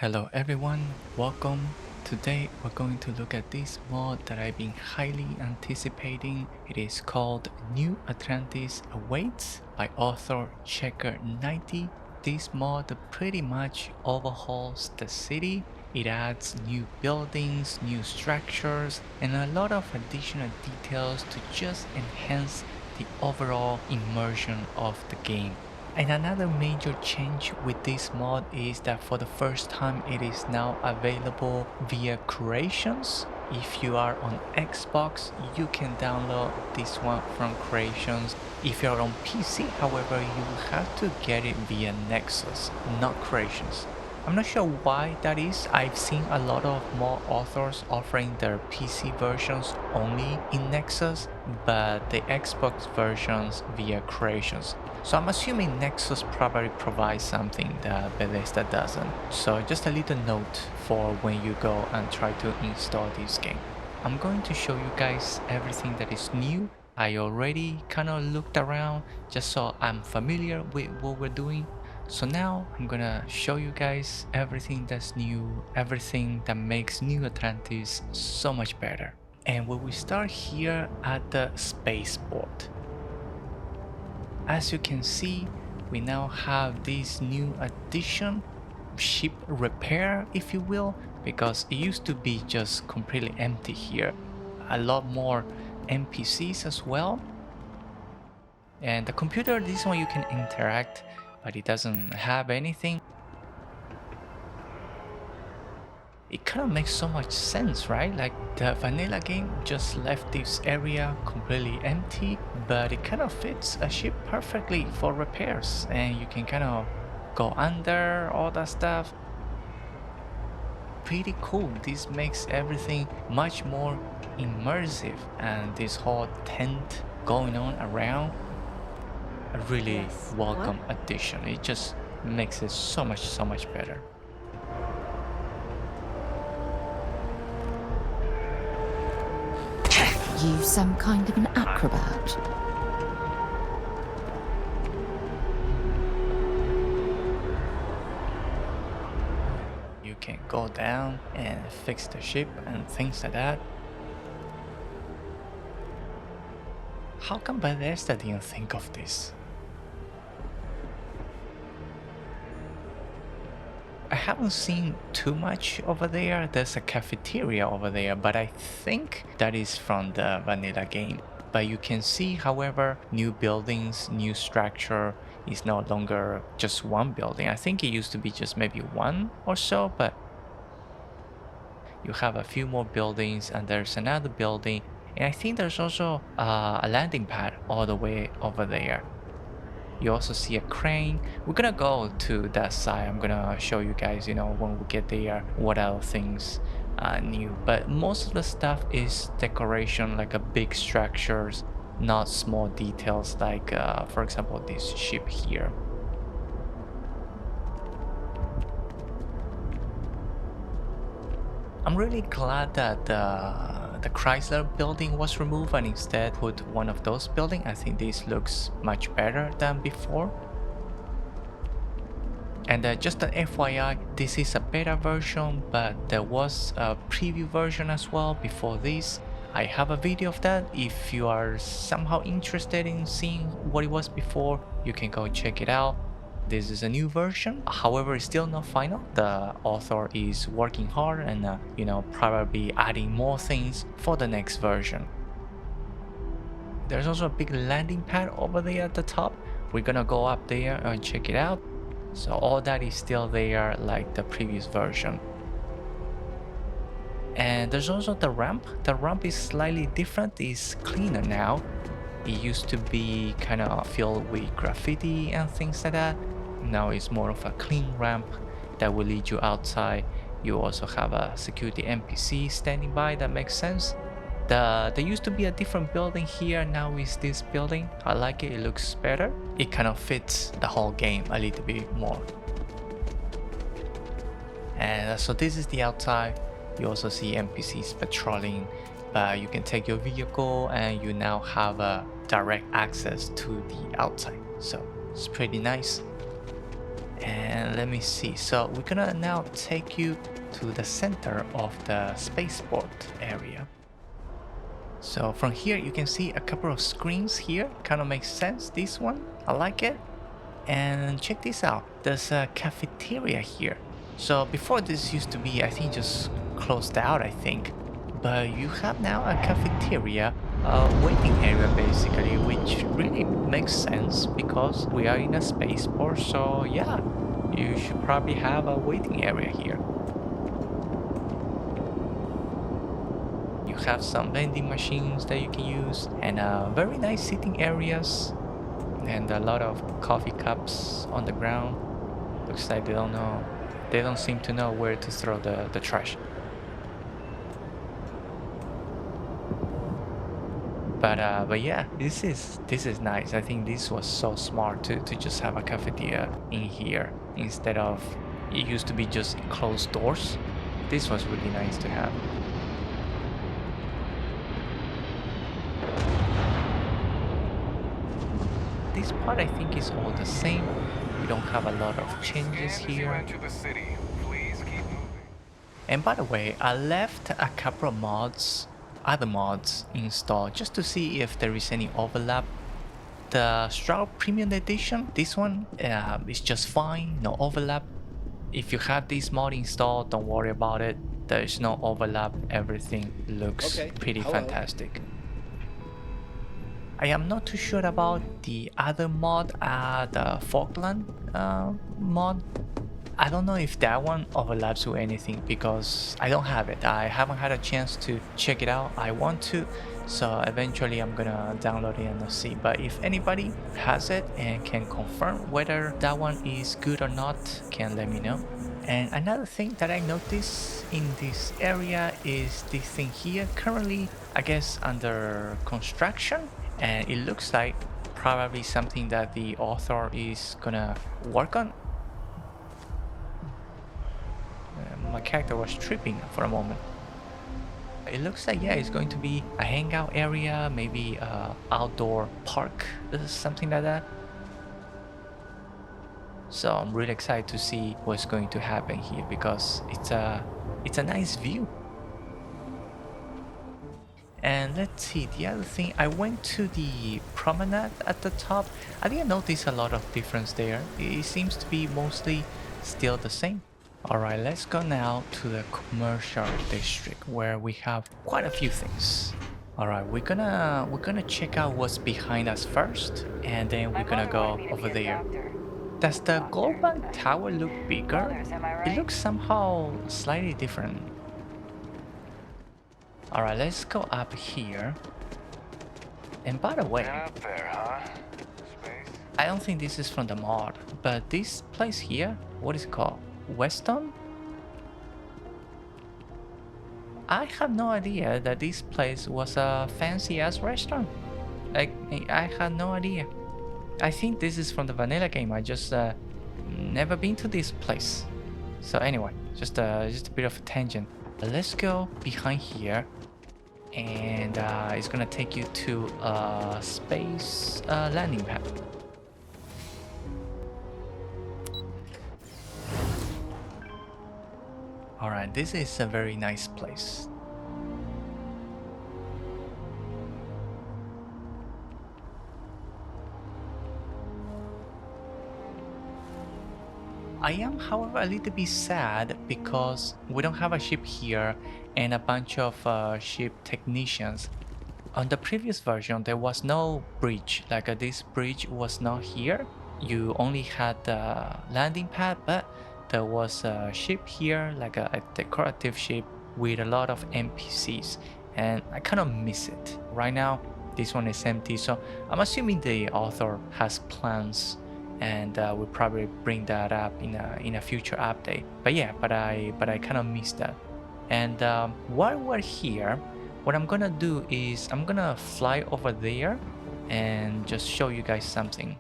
Hello everyone, welcome. Today we're going to look at this mod that I've been highly anticipating. It is called New Atlantis Awaits by author Checker90. This mod pretty much overhauls the city. It adds new buildings, new structures, and a lot of additional details to just enhance the overall immersion of the game. And another major change with this mod is that for the first time it is now available via creations. If you are on Xbox, you can download this one from creations. If you're on PC, however, you will have to get it via Nexus, not creations. I'm not sure why that is. I've seen a lot of more authors offering their PC versions only in Nexus, but the Xbox versions via creations. So I'm assuming Nexus probably provides something that Bethesda doesn't. So just a little note for when you go and try to install this game. I'm going to show you guys everything that is new. I already kind of looked around just so I'm familiar with what we're doing. So now I'm gonna show you guys everything that's new, everything that makes New Atlantis so much better. And we will start here at the Spaceport. As you can see, we now have this new addition, ship repair if you will, because it used to be just completely empty here. A lot more NPCs as well. And the computer, this one you can interact, but it doesn't have anything. It kind of makes so much sense, right? Like the vanilla game just left this area completely empty, but it kind of fits a ship perfectly for repairs, and you can kind of go under all that stuff. Pretty cool. This makes everything much more immersive, and this whole tent going on around, a really welcome addition. It just makes it so much better. You some kind of an acrobat? You can go down and fix the ship and things like that. How come Bethesda didn't think of this? I haven't seen too much over there. There's a cafeteria over there, but I think that is from the vanilla game. But you can see, however, new buildings, new structure is no longer just one building. I think it used to be just maybe one or so, but you have a few more buildings and there's another building. And I think there's also a landing pad all the way over there. You also see a crane. We're gonna go to that side. I'm gonna show you guys, when we get there, what other things new. But most of the stuff is decoration, like a big structures, not small details like, for example, this ship here. I'm really glad that the Chrysler building was removed and instead put one of those buildings. I think this looks much better than before. And just an FYI, this is a beta version, but there was a preview version as well before this. I have a video of that. If you are somehow interested in seeing what it was before, you can go check it out. This is a new version, however, it's still not final. The author is working hard and, probably adding more things for the next version. There's also a big landing pad over there at the top. We're gonna go up there and check it out. So all that is still there like the previous version. And there's also the ramp. The ramp is slightly different, it's cleaner now. It used to be kind of filled with graffiti and things like that. Now it's more of a clean ramp that will lead you outside. You also have a security NPC standing by. That makes sense. There used to be a different building here. Now is this building. I like it. It looks better. It kind of fits the whole game a little bit more. And so this is the outside. You also see NPCs patrolling, but you can take your vehicle and you now have a direct access to the outside. So it's pretty nice. And let me see. So we're gonna now take you to the center of the spaceport area. So from here you can see a couple of screens here. Kind of makes sense. This one, I like it. And check this out. There's a cafeteria here. So before this used to be, I think, just closed out, I think. But you have now a cafeteria, a waiting area basically, which really makes sense because we are in a spaceport. So yeah, you should probably have a waiting area here. You have some vending machines that you can use and very nice sitting areas and a lot of coffee cups on the ground. Looks like they don't seem to know where to throw the trash. But yeah, this is nice. I think this was so smart to just have a cafeteria in here instead of it used to be just closed doors. This was really nice to have. This part I think is all the same. We don't have a lot of changes here. And by the way, I left a couple of other mods installed just to see if there is any overlap. The Stroud Premium Edition, this one is just fine, no overlap. If you have this mod installed, don't worry about it. There is no overlap. Everything looks pretty fantastic. I am not too sure about the other mod, the Falkland mod. I don't know if that one overlaps with anything because I don't have it. I haven't had a chance to check it out. I want to, so eventually I'm gonna download it and see. But if anybody has it and can confirm whether that one is good or not, can let me know. And another thing that I noticed in this area is this thing here, currently I guess under construction, and it looks like probably something that the author is gonna work on. My character was tripping for a moment. It looks like, yeah, it's going to be a hangout area, maybe outdoor park, something like that. So I'm really excited to see what's going to happen here because it's a nice view. And let's see, the other thing, I went to the promenade at the top. I didn't notice a lot of difference there. It seems to be mostly still the same. Alright, let's go now to the commercial district where we have quite a few things. Alright, we're gonna check out what's behind us first, and then we're gonna go over there. Does the Global Tower look bigger? It looks somehow slightly different. Alright, let's go up here. And by the way, I don't think this is from the mod, but this place here, what is it called? Weston? I have no idea that this place was a fancy ass restaurant. Like, I had no idea. I think this is from the vanilla game. I just never been to this place. So anyway, just a bit of a tangent. Let's go behind here, and it's gonna take you to a space landing pad. Alright, this is a very nice place. I am, however, a little bit sad because we don't have a ship here and a bunch of ship technicians. On the previous version, there was no bridge, like this bridge was not here. You only had the landing pad, but there was a ship here, like a decorative ship with a lot of NPCs, and I kind of miss it. Right now, this one is empty, so I'm assuming the author has plans, and we'll probably bring that up in a future update. But yeah, but I kind of miss that. And while we're here, what I'm gonna do is I'm gonna fly over there and just show you guys something.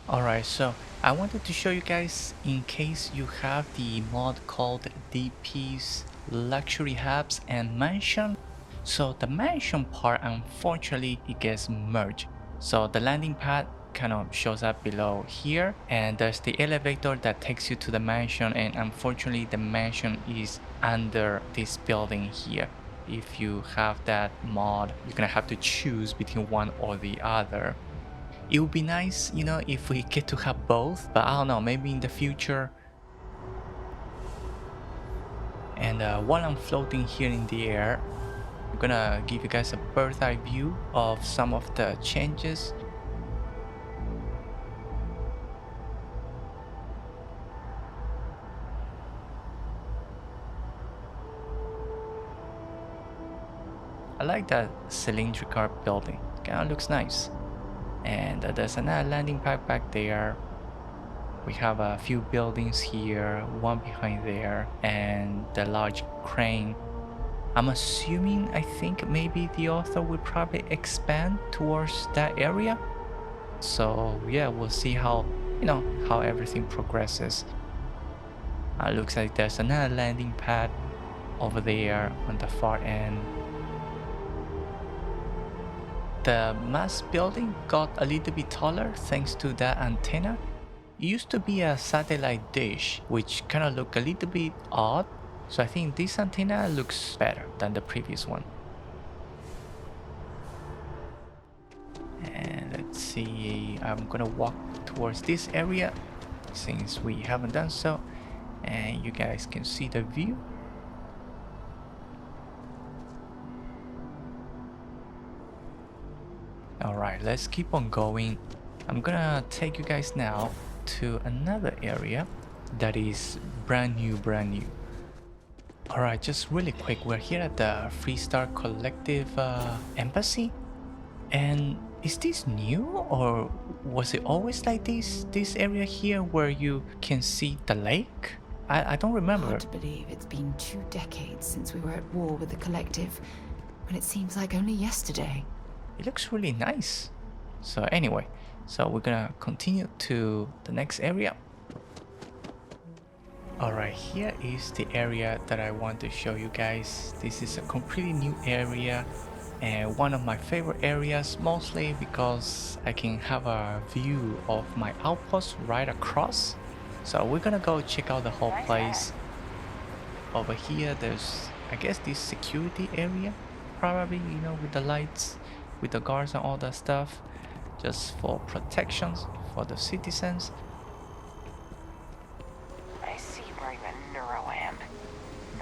Alright, so I wanted to show you guys, in case you have the mod called DP's Luxury Hubs and Mansion. So the mansion part, unfortunately, it gets merged. So the landing pad kind of shows up below here, and there's the elevator that takes you to the mansion, and unfortunately the mansion is under this building here. If you have that mod, you're gonna have to choose between one or the other. It would be nice, you know, if we get to have both, but I don't know, maybe in the future. And while I'm floating here in the air, I'm gonna give you guys a bird's eye view of some of the changes. I like that cylindrical building, kinda looks nice. And there's another landing pad back there. We have a few buildings here, one behind there, and the large crane. I'm assuming, I think maybe the author will probably expand towards that area. So yeah, we'll see how, you know, how everything progresses. Looks like there's another landing pad over there on the far end. The mass building got a little bit taller thanks to that antenna. It used to be a satellite dish, which kind of looked a little bit odd. So I think this antenna looks better than the previous one. And let's see, I'm gonna walk towards this area since we haven't done so. And you guys can see the view. Alright, let's keep on going. I'm gonna take you guys now to another area that is brand new. Alright, just really quick, we're here at the Freestar Collective embassy. And is this new, or was it always like this area here where you can see the lake? I don't remember. Hard to believe it's been 2 decades since we were at war with the Collective, when it seems like only yesterday. It looks really nice. So anyway, so we're gonna continue to the next area. Alright, here is the area that I want to show you guys. This is a completely new area and one of my favorite areas, mostly because I can have a view of my outpost right across. So we're gonna go check out the whole place. Over here there's, I guess, this security area, probably, you know, with the lights, with the guards and all that stuff, just for protections for the citizens. I see where you're a neuroamp.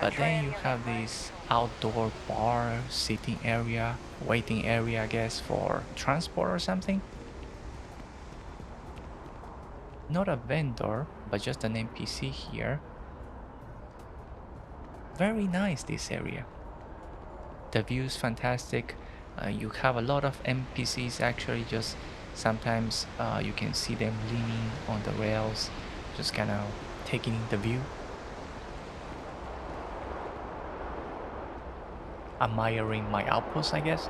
But then you have this outdoor bar, sitting area, waiting area, I guess, for transport or something. Not a vendor, but just an NPC here. Very nice, this area. The view is fantastic. You have a lot of NPCs actually, just sometimes you can see them leaning on the rails, just kind of taking in the view, admiring my outpost, I guess.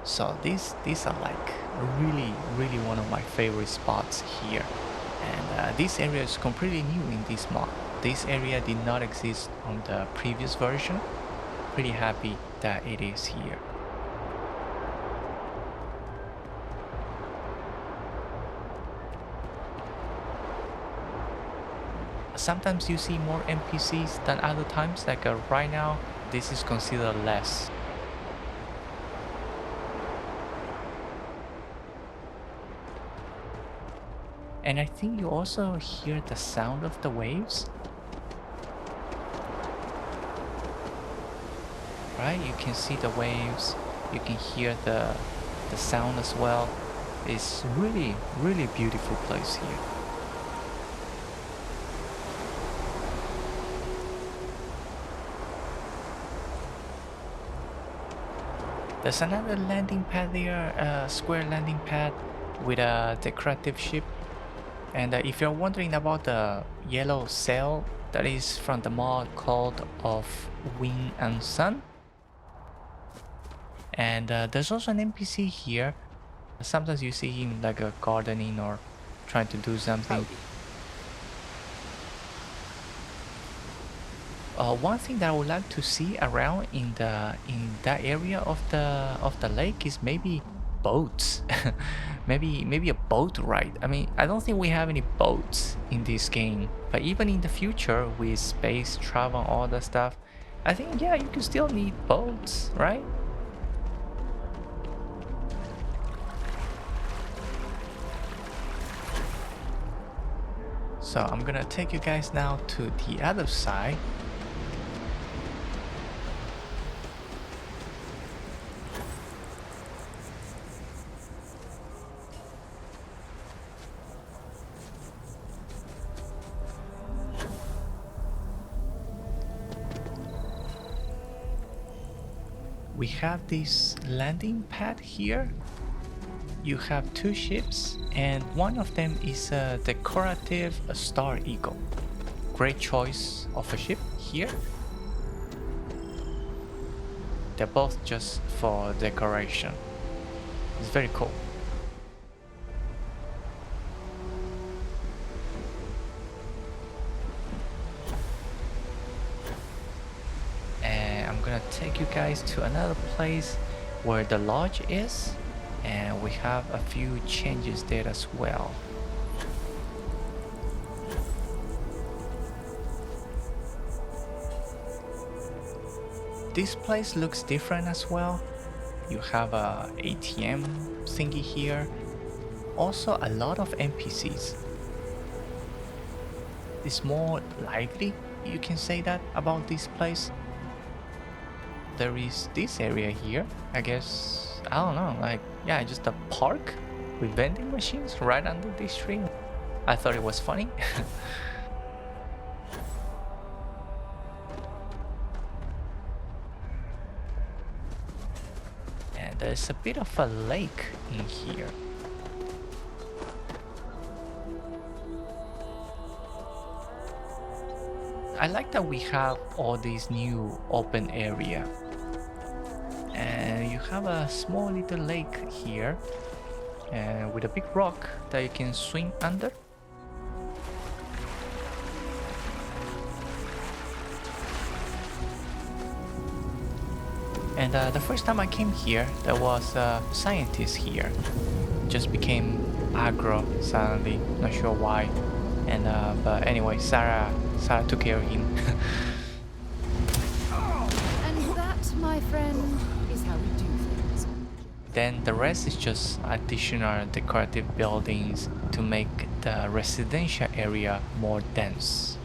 So these are like really one of my favorite spots here. And this area is completely new in this mod. This area did not exist on the previous version. Pretty happy that it is here. Sometimes you see more NPCs than other times, like right now this is considered less. And I think you also hear the sound of the waves. Right? You can see the waves, you can hear the sound as well. It's really beautiful place here. There's another landing pad there, a square landing pad with a decorative ship. And if you're wondering about the yellow sail, that is from the mod called Of Wind and Sun. And there's also an NPC here. Sometimes you see him like gardening or trying to do something. one thing that I would like to see around in that area of the lake is maybe boats. Maybe a boat ride. I mean, I don't think we have any boats in this game, but even in the future with space travel and all that stuff, I think yeah, you can still need boats, right? So I'm gonna take you guys now to the other side. We have this landing pad here. You have two ships, and one of them is a decorative Star Eagle. Great choice of a ship here. They're both just for decoration. It's very cool. I'm gonna take you guys to another place where the lodge is, and we have a few changes there as well. This place looks different as well. You have a ATM thingy here. Also a lot of NPCs. It's more lively, you can say that about this place. There is this area here, I guess, I don't know, like, yeah, just a park with vending machines right under this tree. I thought it was funny. And there's a bit of a lake in here. I like that we have all these new open area. And you have a small little lake here with a big rock that you can swim under. And the first time I came here, there was a scientist here. Just became aggro suddenly, not sure why. And but anyway, Sarah took care of him. And that, my friend, is how we do things. Then the rest is just additional decorative buildings to make the residential area more dense.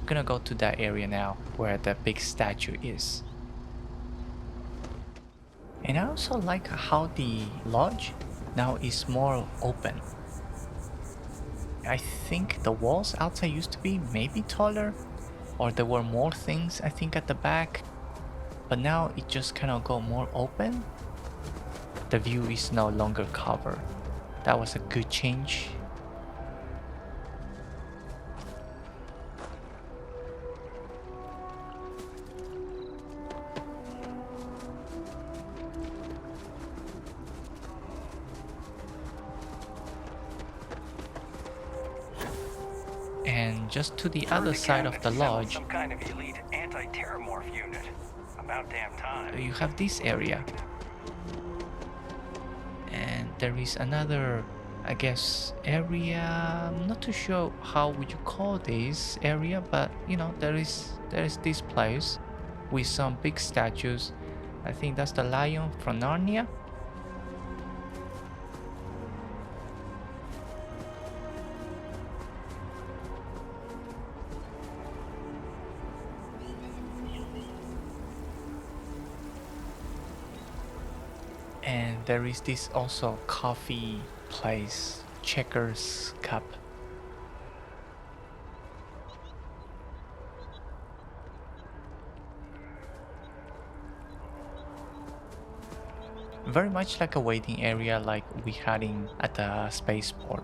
I'm gonna go to that area now where the big statue is. And I also like how the lodge now is more open. I think the walls outside used to be maybe taller, or there were more things I think at the back, but now it just kind of got more open. The view is no longer covered. That was a good change. And just to the other side of the lodge, some kind of elite anti-terramorph unit. About damn time. you have this area. And there is another, I guess, area. I'm not too sure how would you call this area, but you know, there is this place with some big statues. I think that's the lion from Narnia. And there is this also coffee place, Checkers Cup. Very much like a waiting area like we had at the Spaceport.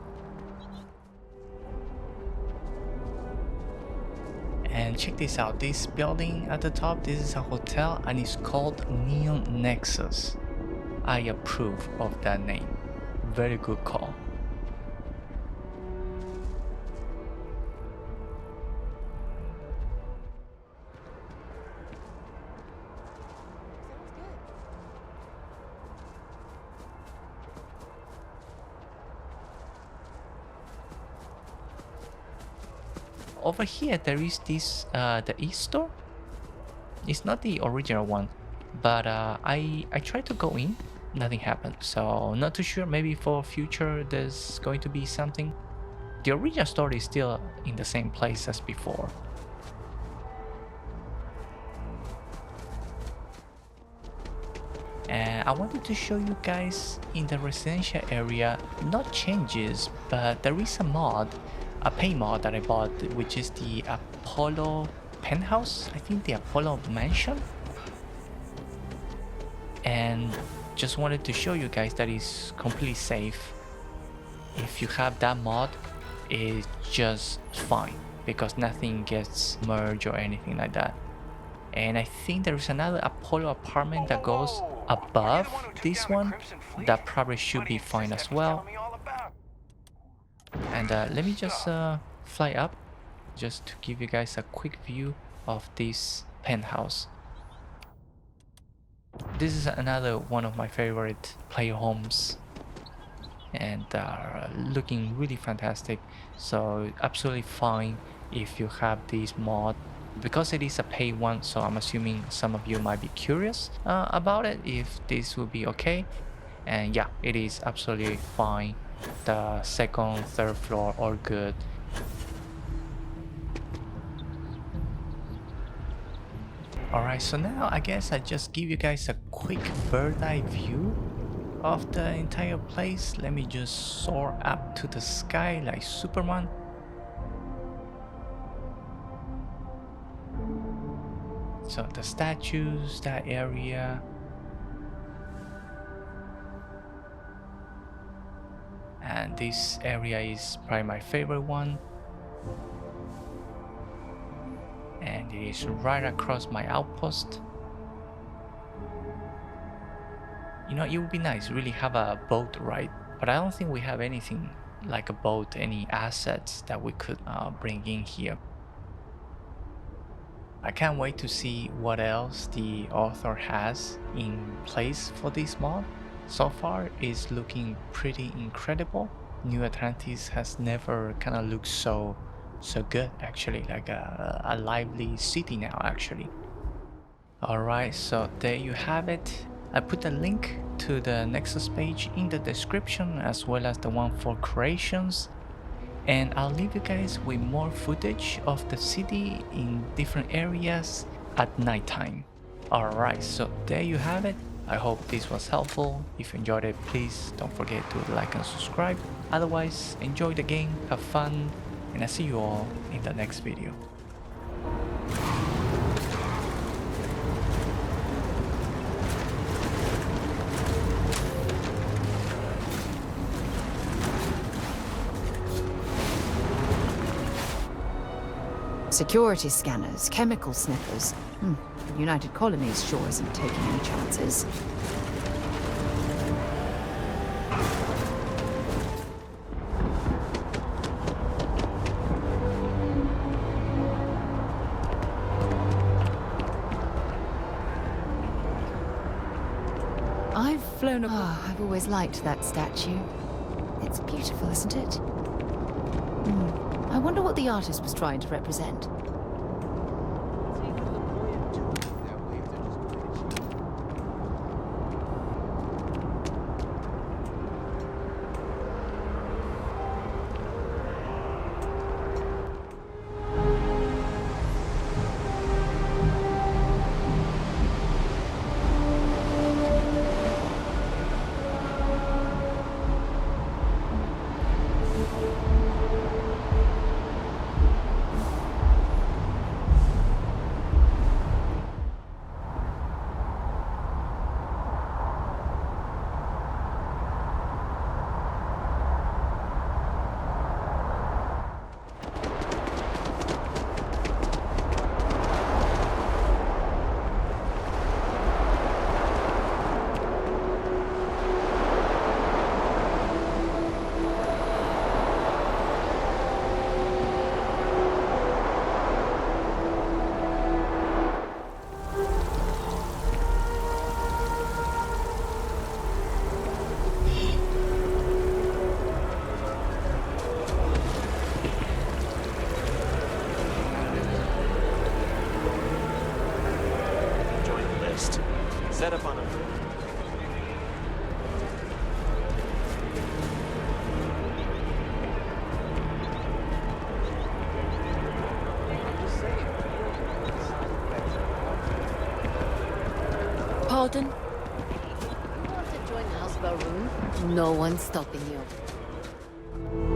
And check this out, this building at the top, this is a hotel and it's called Neon Nexus. I approve of that name. Very good call. over here there is this the e-store. It's not the original one, but I tried to go in, nothing happened. So not too sure, maybe for future there's going to be something. The original store is still in the same place as before. And I wanted to show you guys in the residential area, not changes, but there is a mod, a pay mod that I bought, which is the Apollo penthouse, I think the Apollo mansion. And just wanted to show you guys that is completely safe. If you have that mod, it's just fine because nothing gets merged or anything like that. And I think there is another Apollo apartment that goes above this one that probably should be fine as well. And let me just fly up just to give you guys a quick view of this penthouse. This is another one of my favorite player homes, and looking really fantastic. So absolutely fine if you have this mod, because it is a paid one. So I'm assuming some of you might be curious about it, if this will be okay. And yeah, it is absolutely fine. The second, third floor all good. Alright, so now I guess I just give you guys a quick bird's eye view of the entire place. Let me just soar up to the sky like Superman. So the statues, that area. And this area is probably my favorite one. And it is right across my outpost. You know, it would be nice really have a boat ride, but I don't think we have anything like a boat, any assets that we could bring in here. I can't wait to see what else the author has in place for this mod. So far it's looking pretty incredible. New Atlantis has never kind of looked so good, actually, like a lively city now actually. Alright, so there you have it. I put a link to the Nexus page in the description, as well as the one for creations. And I'll leave you guys with more footage of the city in different areas at nighttime. Alright, so there you have it. I hope this was helpful. If you enjoyed it, please don't forget to like and subscribe. Otherwise, enjoy the game, have fun, and I'll see you all in the next video. Security scanners, chemical sniffers. The United Colonies sure isn't taking any chances. I've flown a... I've always liked that statue. It's beautiful, isn't it? I wonder what the artist was trying to represent. set up on a... Pardon? You want to join the houseboat room? No one's stopping you.